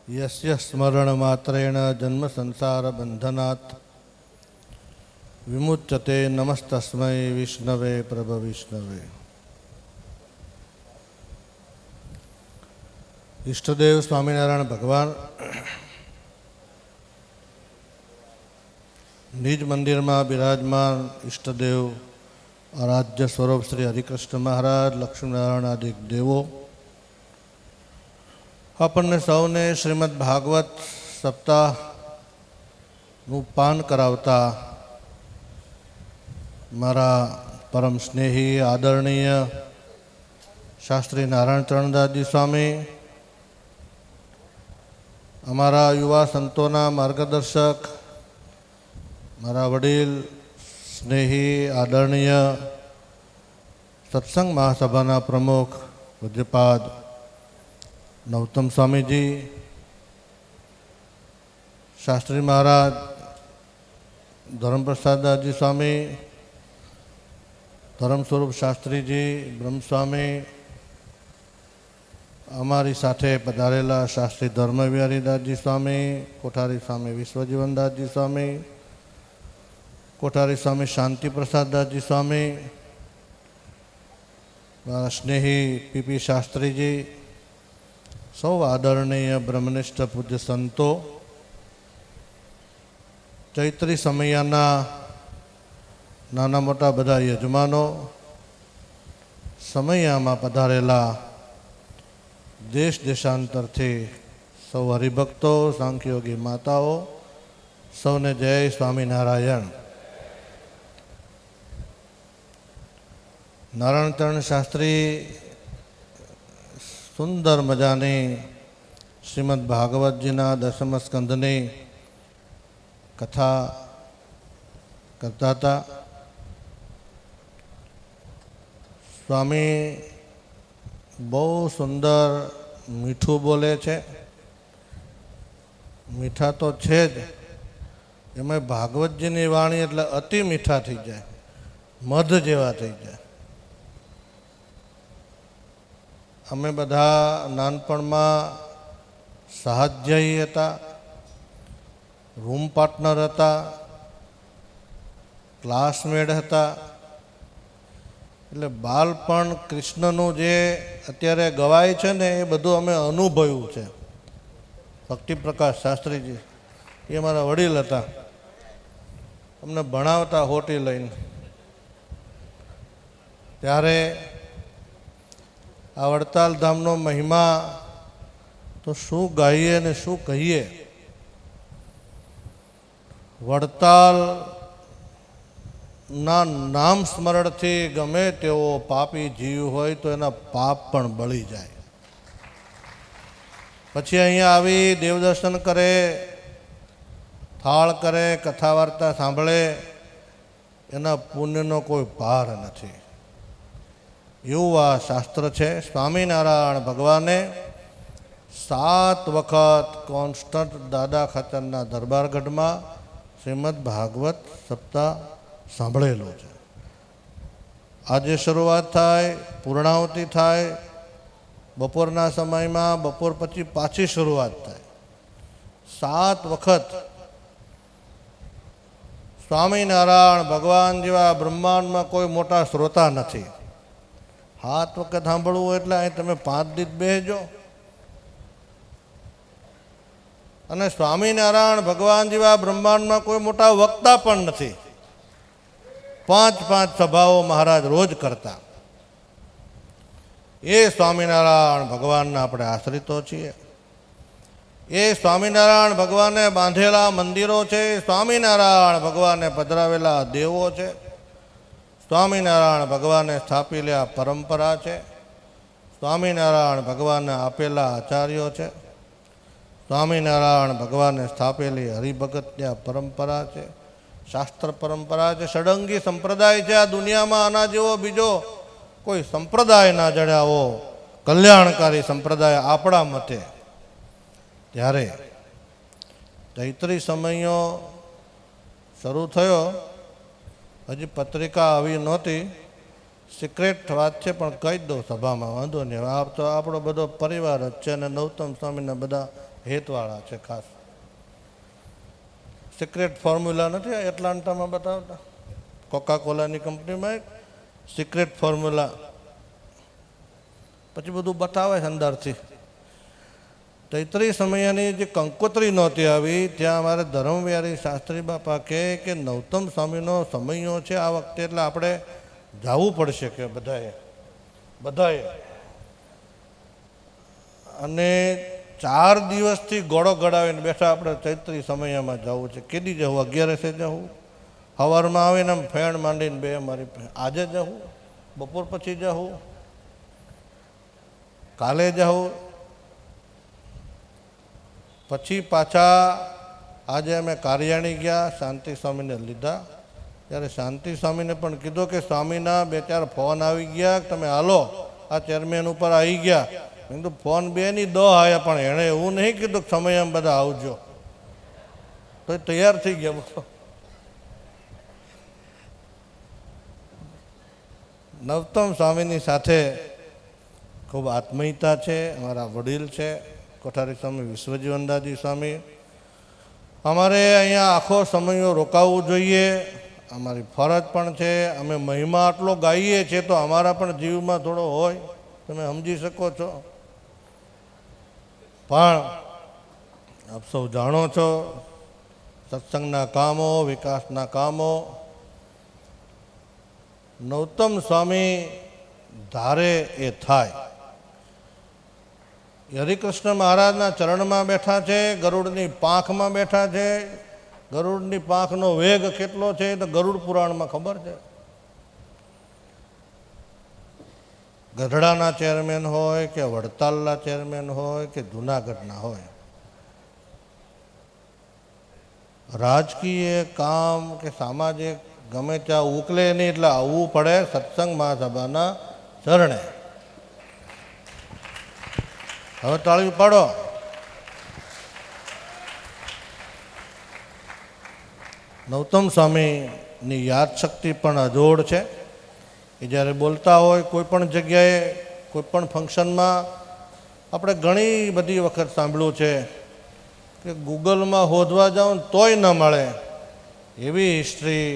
यस्य स्मरणमात्रेण जन्म संसार बंधनात् विमुच्यते नमस्तस्मै विष्णवे प्रभविष्णवे। इष्टदेव स्वामीनारायण भगवान निज मंदिर में विराजमान इष्टदेव आराध्य स्वरूप श्री हरिकृष्ण महाराज लक्ष्मीनारायण आदि देवो अपने सौने श्रीमद् भागवत सप्ताह पान करावता मारा परम स्नेही आदरणीय शास्त्री नारायण चरणदासजी स्वामी, अमारा युवा संतोना मार्गदर्शक, मारा वडील स्नेही आदरणीय सत्संग महासभा प्रमुख पूज्यपाद नौतम स्वामीजी, शास्त्री महाराज धर्मप्रसाद दासजी स्वामी, धर्म स्वरूप शास्त्री जी ब्रह्म स्वामी, अमारी साथे पधारेला शास्त्री धर्मविहारी दासजी स्वामी, कोठारी स्वामी विश्वजीवन दासजी स्वामी, कोठारी स्वामी शांति प्रसाद दासजी स्वामी, मारा स्नेही पीपी शास्त्री जी, सौ आदरणीय ब्रह्मनिष्ठ पूज्य संतो, चैत्री समयाना नाना मोटा बधा यजमानो, समयामां पधारेला देश देशांतर थी सौ हरिभक्तों, सांख्योगी माताओं, सौने जय स्वामीनारायण। नारायण चरण शास्त्री सुंदर मजानी श्रीमद् भागवत जीना 10म स्कंधनी कथा करता था। स्वामी बहुत सुंदर मीठू बोले छे, मीठा तो छे ज, एमां भागवतजीनी वाणी एटले अति मीठा थई जाय, मध जेवा थई जाय। अमे बधा नानपणमां सहाध्यायी हता, रूम पार्टनर हता, क्लासमेट हता, એટલે બાળપણ કૃષ્ણનું જે અત્યારે ગવાય છે ને એ બધું અમે અનુભવ્યું છે। ભક્તિપ્રકાશ શાસ્ત્રીજી એ મારા વડીલ હતા, અમને ભણાવતા હોટી લઈને, ત્યારે આ વડતાલ ધામનો મહિમા તો શું ગાઈએ ને શું કહીએ। વડતાલ ના નામ સ્મરણથી ગમે તેવો પાપી જીવ હોય તો એના પાપ પણ બળી જાય। પછી અહીંયા આવી દેવદર્શન કરે, થાળ કરે, કથા વાર્તા સાંભળે, એના પુણ્યનો કોઈ પાર નથી। એવું આ શાસ્ત્ર છે। સ્વામિનારાયણ ભગવાને 7 વખત કોન્સ્ટન્ટ દાદા ખાચરના દરબારગઢમાં શ્રીમદ ભાગવત સપ્તાહ સાંભળેલો છે। આજે શરૂઆત થાય, પૂર્ણાહુતિ થાય, બપોરના સમયમાં બપોર પછી પાછી શરૂઆત થાય। 7 વખત સ્વામિનારાયણ ભગવાન જેવા બ્રહ્માંડમાં કોઈ મોટા શ્રોતા નથી। 7 વખત સાંભળવું એટલે અહીં તમે 5 દિવસ બેસજો। અને સ્વામિનારાયણ ભગવાન જેવા બ્રહ્માંડમાં કોઈ મોટા વક્તા પણ નથી। 5 સભાઓ મહારાજ રોજ કરતા। એ સ્વામિનારાયણ ભગવાનના આપણે આશ્રિતો છીએ। એ સ્વામિનારાયણ ભગવાને બાંધેલા મંદિરો છે, સ્વામિનારાયણ ભગવાને પધરાવેલા દેવો છે, સ્વામિનારાયણ ભગવાને સ્થાપેલા પરંપરા છે, સ્વામિનારાયણ ભગવાને આપેલા આચાર્યો છે, સ્વામિનારાયણ ભગવાને સ્થાપેલી હરિભગતની પરંપરા છે, શાસ્ત્ર પરંપરા છે, ષડંગી સંપ્રદાય છે। આ દુનિયામાં આના જેવો બીજો કોઈ સંપ્રદાય ના જણાવો, કલ્યાણકારી સંપ્રદાય આપણા મતે। ત્યારે ચૈત્રી સમયો શરૂ થયો, હજી પત્રિકા આવી નહોતી, સિક્રેટ વાત છે પણ કહી જ દઉં સભામાં, વાંધો નહીં। આપ તો આપણો બધો પરિવાર જ છે અને નૌતમ સ્વામીના બધા હેતવાળા છે ખાસ. સિક્રેટ ફોર્મ્યુલા નથી એટલાન્ટામાં બતાવતા, કોકા કોલાની કંપનીમાં એક સિક્રેટ ફોર્મ્યુલા, પછી બધું બતાવે છે અંદરથી. તૈત્રી સમયની જે કંકોત્રી નહોતી આવી ત્યાં અમારે ધર્મવ્યારી શાસ્ત્રી બાપા કહે કે નૌતમ સ્વામીનો સમયો છે આ વખતે, એટલે આપણે જવું પડશે કે બધાએ. અને 4 દિવસથી ગોળો ગળાવીને બેઠા આપણે ચૈત્રી સમયમાં જવું છે. કેદી જવું? 11 જવું, સવારમાં આવીને આમ ફેણ માંડીને બે મારી આજે જવું, બપોર પછી જવું, કાલે જવું. પછી પાછા આજે અમે કારિયાણી ગયા, શાંતિ સ્વામીને લીધા. ત્યારે શાંતિ સ્વામીને પણ કીધું કે સ્વામીના 2-4 ફોન આવી ગયા, તમે હાલો આ ચેરમેન ઉપર આવી ગયા. મેં કીધું ફોન 2ની 10 આવ્યા, પણ એણે એવું નહીં કીધું કે સમય બધા આવજો, તો તૈયાર થઈ ગયા બધો. નવતમ સ્વામીની સાથે ખૂબ આત્મીયતા છે. અમારા વડીલ છે કોઠારી સ્વામી વિશ્વજીવનદાસજી સ્વામી. અમારે અહીંયા આખો સમયો રોકાવવું જોઈએ, અમારી ફરજ પણ છે. અમે મહિમા આટલો ગાઈએ છીએ તો અમારા પણ જીવમાં થોડો હોય, તમે સમજી શકો છો. પણ આપ સૌ જાણો છો સત્સંગના કામો, વિકાસના કામો નૌતમ સ્વામી ધારે એ થાય. હરિકૃષ્ણ મહારાજના ચરણમાં બેઠા છે, ગરુડની પાંખમાં બેઠા છે. ગરુડની પાંખનો વેગ કેટલો છે તો ગરુડ પુરાણમાં ખબર છે. ગઢડાના ચેરમેન હોય કે વડતાલના ચેરમેન હોય કે જૂનાગઢના હોય, રાજકીય કામ કે સામાજિક ગમે ત્યાં ઉકલે નહીં એટલે આવવું પડે સત્સંગ મહાસભાના ચરણે. હવે તાળી પાડો. નૌતમ સ્વામીની યાદશક્તિ પણ અજોડ છે. એ જ્યારે બોલતા હોય કોઈ પણ જગ્યાએ, કોઈ પણ ફંક્શનમાં, આપણે ઘણી બધી વખત સાંભળ્યું છે કે ગૂગલમાં શોધવા જાઓ ને તોય ન મળે એવી હિસ્ટ્રી,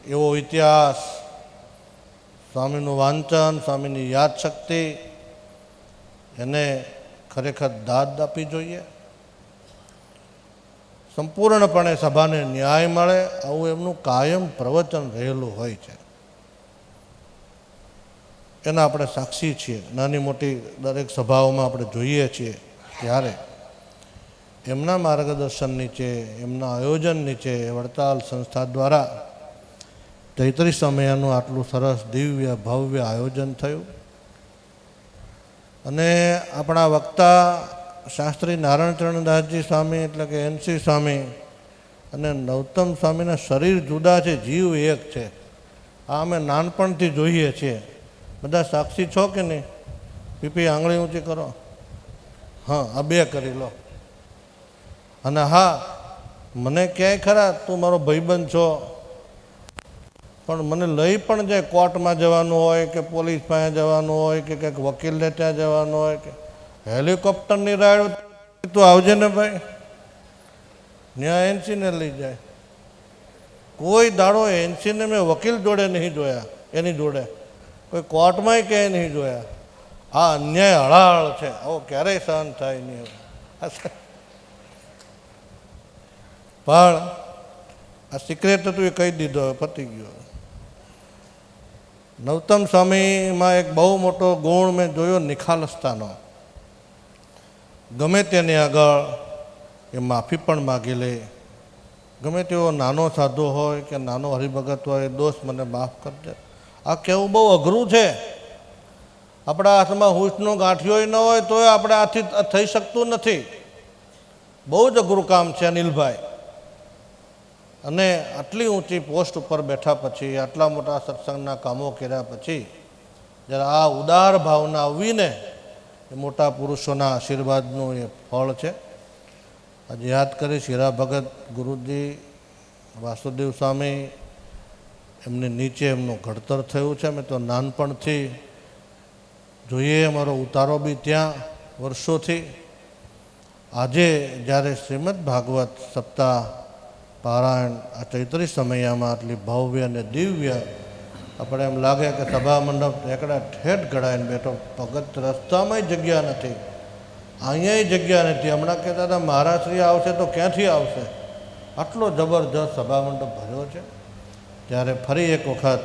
એવો ઇતિહાસ. સ્વામીનું વાંચન, સ્વામીની યાદશક્તિ, એને ખરેખર દાદ આપવી જોઈએ. સંપૂર્ણપણે સભાને ન્યાય મળે આવું એમનું કાયમ પ્રવચન રહેલું હોય છે. એના આપણે સાક્ષી છીએ. નાની મોટી દરેક સભાઓમાં આપણે જોઈએ છીએ ત્યારે એમના માર્ગદર્શન નીચે, એમના આયોજન નીચે વડતાલ સંસ્થા દ્વારા ચૈત્રી સમયનું આટલું સરસ દિવ્ય ભવ્ય આયોજન થયું. અને આપણા વક્તા શાસ્ત્રી નારાયણચરણદાસજી સ્વામી એટલે કે NC સ્વામી અને નૌતમ સ્વામીના શરીર જુદા છે, જીવ એક છે. આ અમે નાનપણથી જોઈએ છીએ. બધા સાક્ષી છો કે નહીં? પીપી આંગળી ઊંચી કરો. હા, આ 2 કરી લો. અને હા, મને ક્યાંય ખરા તું મારો ભાઈબંધ છો, પણ મને લઈ પણ જાય, કોર્ટમાં જવાનું હોય કે પોલીસ પાસે જવાનું હોય કે કંઈક વકીલને ત્યાં જવાનું હોય કે હેલિકોપ્ટરની રાઈડ, તું આવજે ને ભાઈ, ત્યાં NCને લઈ જાય. કોઈ દાડો NCને મેં વકીલ જોડે નહીં જોયા, એની જોડે કોઈ કોર્ટમાંય ક્યાંય નહીં જોયા. આ અન્યાય હળાહળ છે, આવો ક્યારેય સહન થાય નહીં. પણ આ સિક્રેટ હતું એ કહી દીધો, પતી ગયો. નૌતમ સ્વામીમાં એક બહુ મોટો ગુણ મેં જોયો, નિખાલસતાનો. ગમે તેની આગળ એ માફી પણ માગી લે. ગમે તેવો નાનો સાધુ હોય કે નાનો હરિભગત હોય, દોષ મને માફ કરજે. આ કહેવું બહુ અઘરું છે. આપણા હાથમાં હુંશનો ગાંઠિયો ન હોય તોય આપણે આથી થઈ શકતું નથી. બહુ જ અઘરું કામ છે અનિલભાઈ. અને આટલી ઊંચી પોસ્ટ ઉપર બેઠા પછી, આટલા મોટા સત્સંગના કામો કર્યા પછી જ્યારે આ ઉદાર ભાવના આવીને એ મોટા પુરુષોના આશીર્વાદનું એ ફળ છે. આજે યાદ કરીશ હીરા ભગત ગુરુજી, વાસુદેવ સ્વામી, એમની નીચે એમનું ઘડતર થયું છે. અમે તો નાનપણથી જોઈએ, અમારો ઉતારો બી ત્યાં વર્ષોથી. આજે જ્યારે શ્રીમદ ભાગવત સપ્તાહ પારાયણ આ ચૈત્રી સમયમાં આટલી ભવ્ય અને દિવ્ય, આપણે એમ લાગે કે સભા મંડપ એકડા ઠેઠ ગળાઈને બેઠો, ભગત રસ્તામાં જગ્યા નથી, અહીંયા જગ્યા નથી. હમણાં કહેતા હતા મહારાજશ્રી આવશે તો ક્યાંથી આવશે, આટલો જબરજસ્ત સભા મંડપ ભર્યો છે. ત્યારે ફરી એક વખત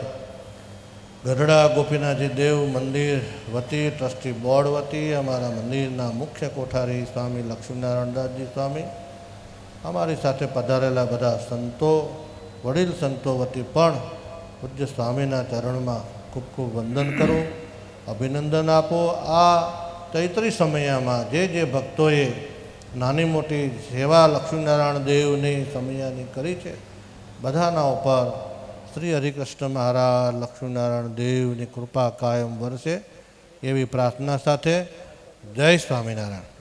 ગઢડા ગોપીનાથજી દેવ મંદિર વતી, ટ્રસ્ટી બોર્ડ વતી, અમારા મંદિરના મુખ્ય કોઠારી સ્વામી લક્ષ્મીનારાયણદાસજી સ્વામી, અમારી સાથે પધારેલા બધા સંતો, વડીલ સંતો વતી પણ પૂજ્ય સ્વામીના ચરણમાં ખૂબ ખૂબ વંદન કરું, અભિનંદન આપો. આ ચૈત્રી સમયમાં જે ભક્તોએ નાની મોટી સેવા લક્ષ્મીનારાયણ દેવની સમયાની કરી છે, બધાના ઉપર શ્રી હરિકૃષ્ણ મહારાજ લક્ષ્મીનારાયણ દેવની કૃપા કાયમ વરસે એવી પ્રાર્થના સાથે જય સ્વામિનારાયણ.